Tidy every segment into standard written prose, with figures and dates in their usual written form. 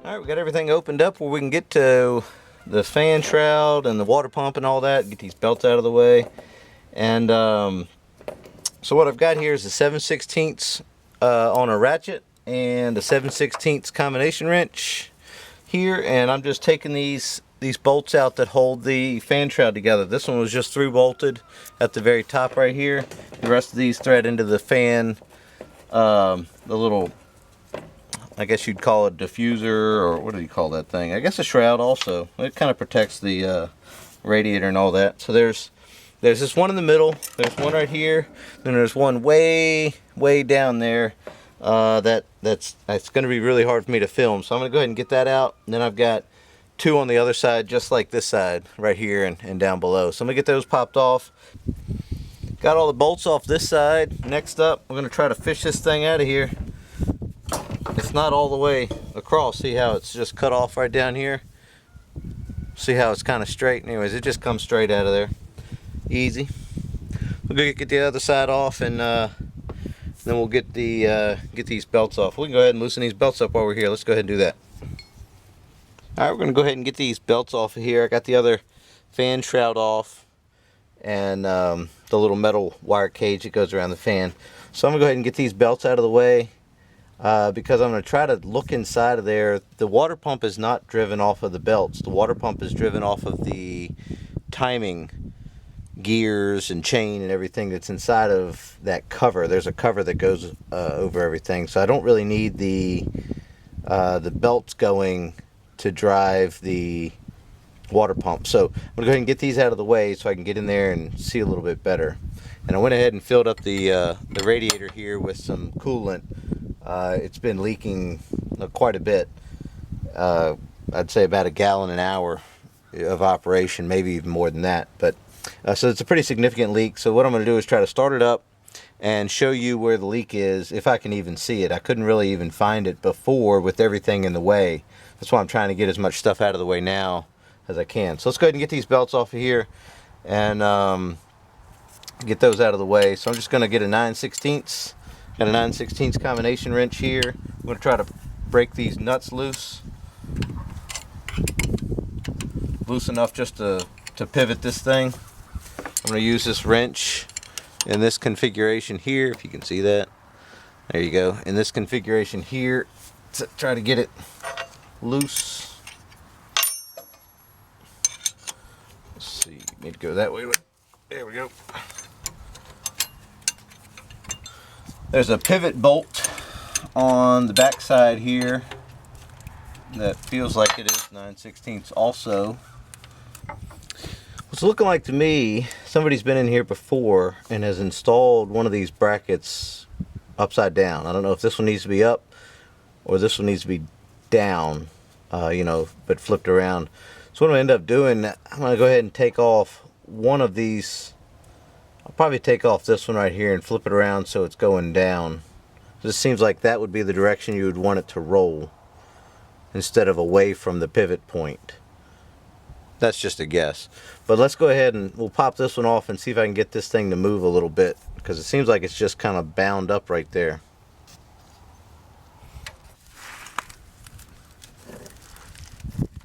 Alright, we got everything opened up where we can get to the fan shroud and the water pump and all that. Get these belts out of the way. And so what I've got here is a 7/16 on a ratchet and a 7/16 combination wrench here. And I'm just taking these bolts out that hold the fan shroud together. This one was just through bolted at the very top right here. The rest of these thread into the fan, the little, I guess you'd call it diffuser, or what do you call that thing? I guess a shroud also. It kind of protects the radiator and all that. So there's this one in the middle, there's one right here, then there's one way down there that's going to be really hard for me to film. So I'm going to go ahead and get that out. And then I've got two on the other side, just like this side right here and down below. So I'm going to get those popped off. Got all the bolts off this side. Next up, we're going to try to fish this thing out of here. It's not all the way across. See how it's just cut off right down here? See how it's kind of straight? Anyways, it just comes straight out of there. Easy. We'll go get the other side off, and then we'll get these belts off. We can go ahead and loosen these belts up while we're here. Let's go ahead and do that. Alright, we're going to go ahead and get these belts off of here. I got the other fan shroud off and the little metal wire cage that goes around the fan. So I'm going to go ahead and get these belts out of the way. Because I'm going to try to look inside of there. The water pump is not driven off of the belts. The water pump is driven off of the timing gears and chain and everything that's inside of that cover. There's a cover that goes over everything. So I don't really need the belts going to drive the water pump. So I'm going to go ahead and get these out of the way so I can get in there and see a little bit better. And I went ahead and filled up the radiator here with some coolant. It's been leaking quite a bit. I'd say about a gallon an hour of operation, maybe even more than that. But so it's a pretty significant leak. So what I'm going to do is try to start it up and show you where the leak is, if I can even see it. I couldn't really even find it before with everything in the way. That's why I'm trying to get as much stuff out of the way now as I can. So let's go ahead and get these belts off of here and get those out of the way. So I'm just going to get a 9/16. Got a 9/16 combination wrench here. I'm going to try to break these nuts loose. Loose enough just to pivot this thing. I'm going to use this wrench in this configuration here, if you can see that. There you go. In this configuration here, to try to get it loose. Let's see, need to go that way. There we go. There's a pivot bolt on the back side here that feels like it is 9/16 also. What's looking like to me, somebody's been in here before and has installed one of these brackets upside down. I don't know if this one needs to be up or this one needs to be down, but flipped around. So what I'm going to end up doing, I'm going to go ahead and take off one of these. I'll probably take off this one right here and flip it around so it's going down. This seems like that would be the direction you would want it to roll instead of away from the pivot point. That's just a guess. But let's go ahead and we'll pop this one off and see if I can get this thing to move a little bit, because it seems like it's just kind of bound up right there.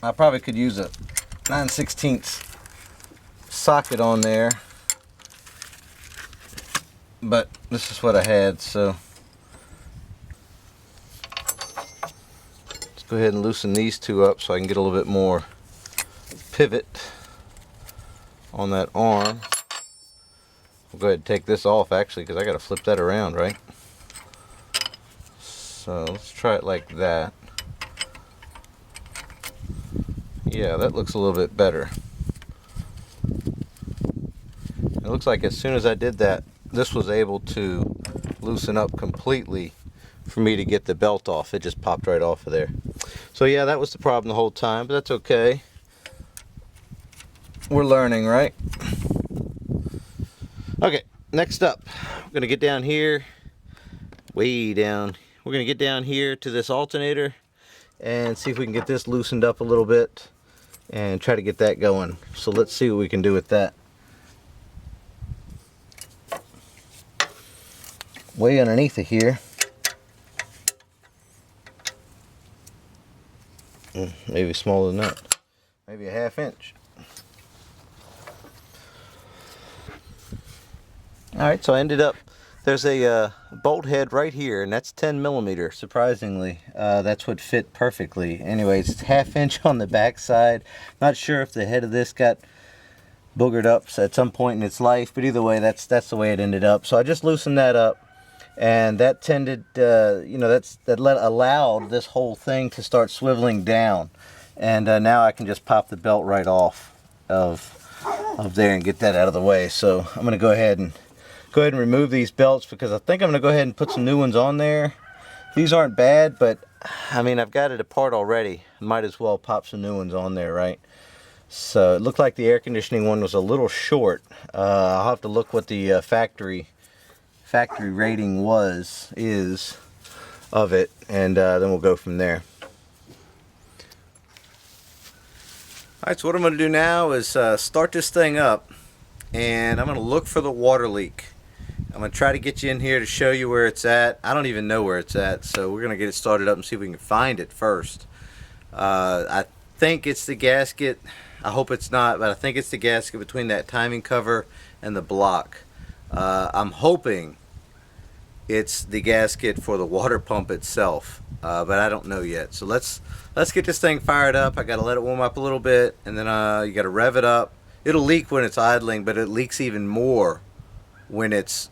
I probably could use a 9/16 socket on there, but this is what I had, so let's go ahead and loosen these two up so I can get a little bit more pivot on that arm. We'll go ahead and take this off actually, because I got to flip that around, right? So let's try it like that. Yeah, that looks a little bit better. It looks like as soon as I did that, this was able to loosen up completely for me to get the belt off. It just popped right off of there. So yeah, that was the problem the whole time, but that's okay. We're learning, right? Okay, next up, we're going to get down here, way down. We're going to get down here to this alternator and see if we can get this loosened up a little bit and try to get that going. So let's see what we can do with that. Way underneath it here. Maybe smaller than that. Maybe a 1/2 inch. Alright, so I ended up, there's a bolt head right here, and that's 10 millimeter. Surprisingly, that's what fit perfectly. Anyways, it's 1/2 inch on the back side. Not sure if the head of this got boogered up at some point in its life, but either way, that's the way it ended up. So I just loosened that up, and that tended, you know, allowed this whole thing to start swiveling down. And now I can just pop the belt right off of there and get that out of the way. So I'm going to go ahead and remove these belts, because I think I'm going to go ahead and put some new ones on there. These aren't bad, but I mean, I've got it apart already. Might as well pop some new ones on there, right? So it looked like the air conditioning one was a little short. I'll have to look what the factory rating is of it, and then we'll go from there. Alright, so what I'm going to do now is start this thing up, and I'm going to look for the water leak. I'm going to try to get you in here to show you where it's at. I don't even know where it's at, so we're going to get it started up and see if we can find it first. I think it's the gasket. I hope it's not, but I think it's the gasket between that timing cover and the block. I'm hoping it's the gasket for the water pump itself, but I don't know yet. So let's get this thing fired up. I got to let it warm up a little bit, and then you got to rev it up. It'll leak when it's idling, but it leaks even more when it's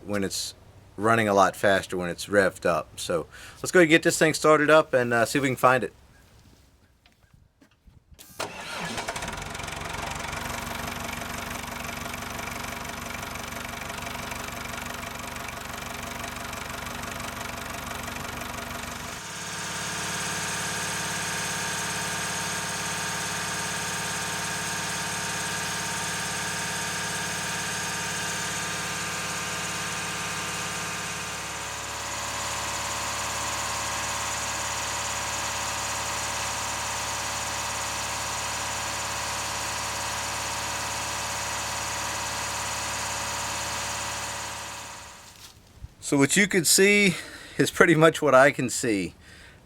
running a lot faster when it's revved up. So let's go ahead and get this thing started up and see if we can find it. So what you can see is pretty much what I can see.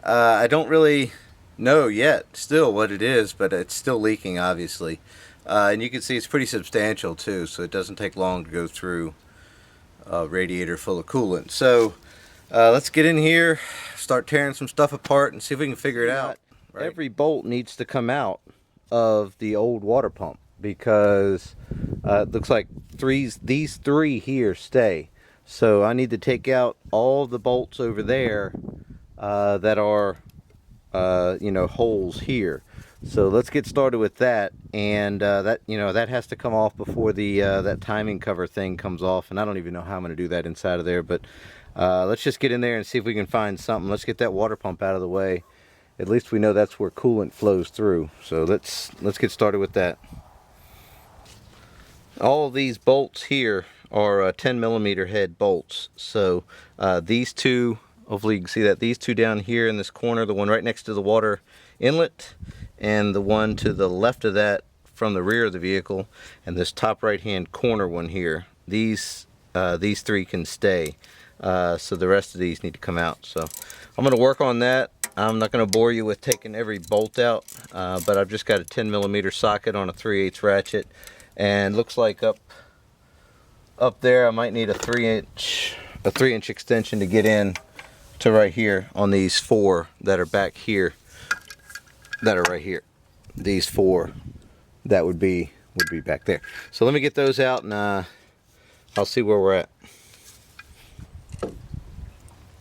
I don't really know yet still what it is, but it's still leaking, obviously. And you can see it's pretty substantial too, so it doesn't take long to go through a radiator full of coolant. So let's get in here, start tearing some stuff apart, and see if we can figure it out. Right? Every bolt needs to come out of the old water pump, because it looks like these three here stay. So I need to take out all the bolts over there that are, you know, holes here. So let's get started with that, and that has to come off before the that timing cover thing comes off. And I don't even know how I'm going to do that inside of there, but let's just get in there and see if we can find something. Let's get that water pump out of the way. At least we know that's where coolant flows through. So let's get started with that. All of these bolts here are 10 millimeter head bolts. So these two, hopefully you can see that, these two down here in this corner, the one right next to the water inlet, and the one to the left of that from the rear of the vehicle, and this top right hand corner one here, these three can stay. So the rest of these need to come out. So I'm going to work on that. I'm not going to bore you with taking every bolt out, but I've just got a 10 millimeter socket on a 3/8 ratchet. And looks like up there I might need a 3-inch extension to get in to right here on these four that are back here, that are right here. These four that would be back there. So let me get those out, and I'll see where we're at.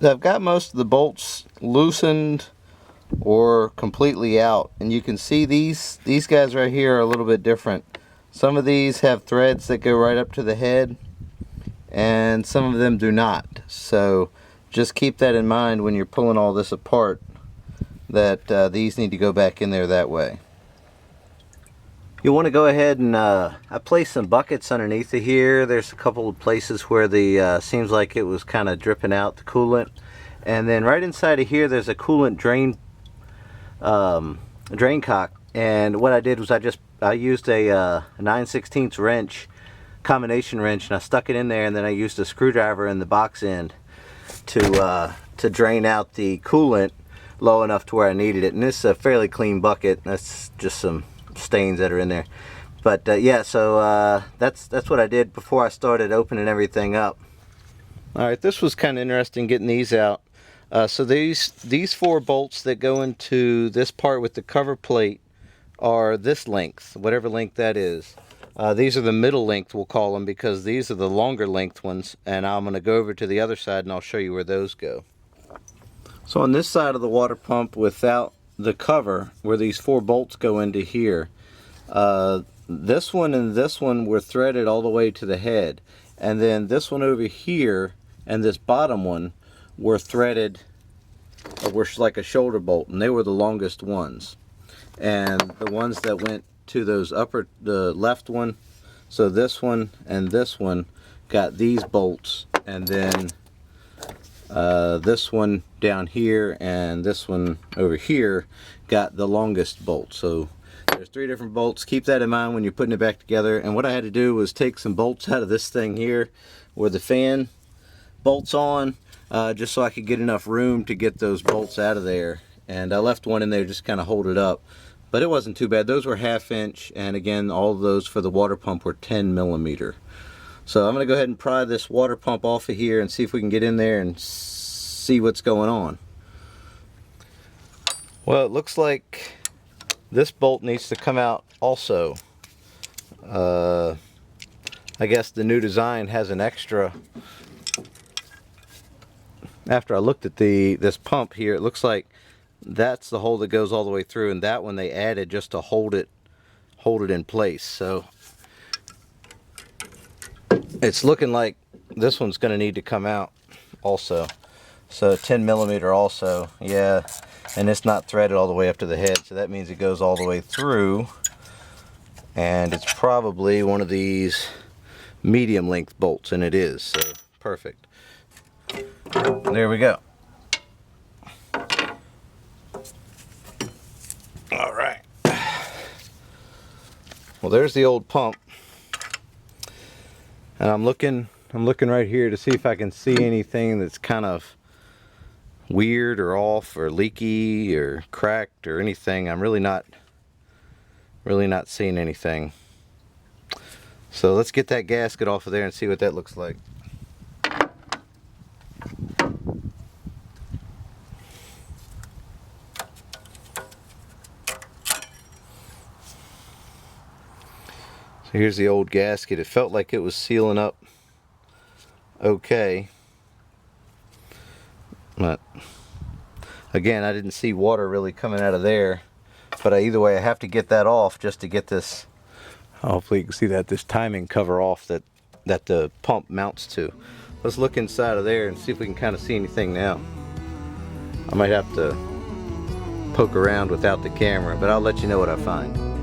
I've got most of the bolts loosened or completely out, and you can see these guys right here are a little bit different. Some of these have threads that go right up to the head, and some of them do not. So just keep that in mind when you're pulling all this apart, that these need to go back in there that way. You want to go ahead and I placed some buckets underneath of here. There's a couple of places where the seems like it was kind of dripping out the coolant, and then right inside of here there's a coolant drain cock. And what I did was I used a 9/16 wrench, combination wrench, and I stuck it in there, and then I used a screwdriver in the box end to drain out the coolant low enough to where I needed it. And this is a fairly clean bucket. That's just some stains that are in there. But yeah, so that's what I did before I started opening everything up. Alright, this was kind of interesting getting these out. So these 4 bolts that go into this part with the cover plate are this length, whatever length that is. These are the middle length, we'll call them, because these are the longer length ones, and I'm going to go over to the other side and I'll show you where those go. So on this side of the water pump without the cover, where these 4 bolts go into here, this one and this one were threaded all the way to the head, and then this one over here and this bottom one were threaded, were like a shoulder bolt, and they were the longest ones. And the ones that went to those the left one, so this one and this one got these bolts, and then this one down here and this one over here got the longest bolt. So there's 3 different bolts. Keep that in mind when you're putting it back together. And what I had to do was take some bolts out of this thing here where the fan bolts on, just so I could get enough room to get those bolts out of there. And I left one in there just kind of hold it up. But it wasn't too bad. Those were 1/2 inch, and again, all of those for the water pump were 10 millimeter. So I'm going to go ahead and pry this water pump off of here and see if we can get in there and see what's going on. Well, it looks like this bolt needs to come out also. I guess the new design has an extra. After I looked at this pump here, it looks like that's the hole that goes all the way through, and that one they added just to hold it in place. So it's looking like this one's going to need to come out also. So 10 millimeter also, yeah, and it's not threaded all the way up to the head, so that means it goes all the way through, and it's probably one of these medium length bolts, and it is, so perfect. There we go. All right. Well, there's the old pump, and I'm looking right here to see if I can see anything that's kind of weird or off or leaky or cracked or anything. I'm really not seeing anything. So let's get that gasket off of there and see what that looks like. So here's the old gasket. It felt like it was sealing up okay, but again, I didn't see water really coming out of there. But either way, I have to get that off just to get this, hopefully you can see that, this timing cover off that the pump mounts to. Let's look inside of there and see if we can kind of see anything now. I might have to poke around without the camera, but I'll let you know what I find.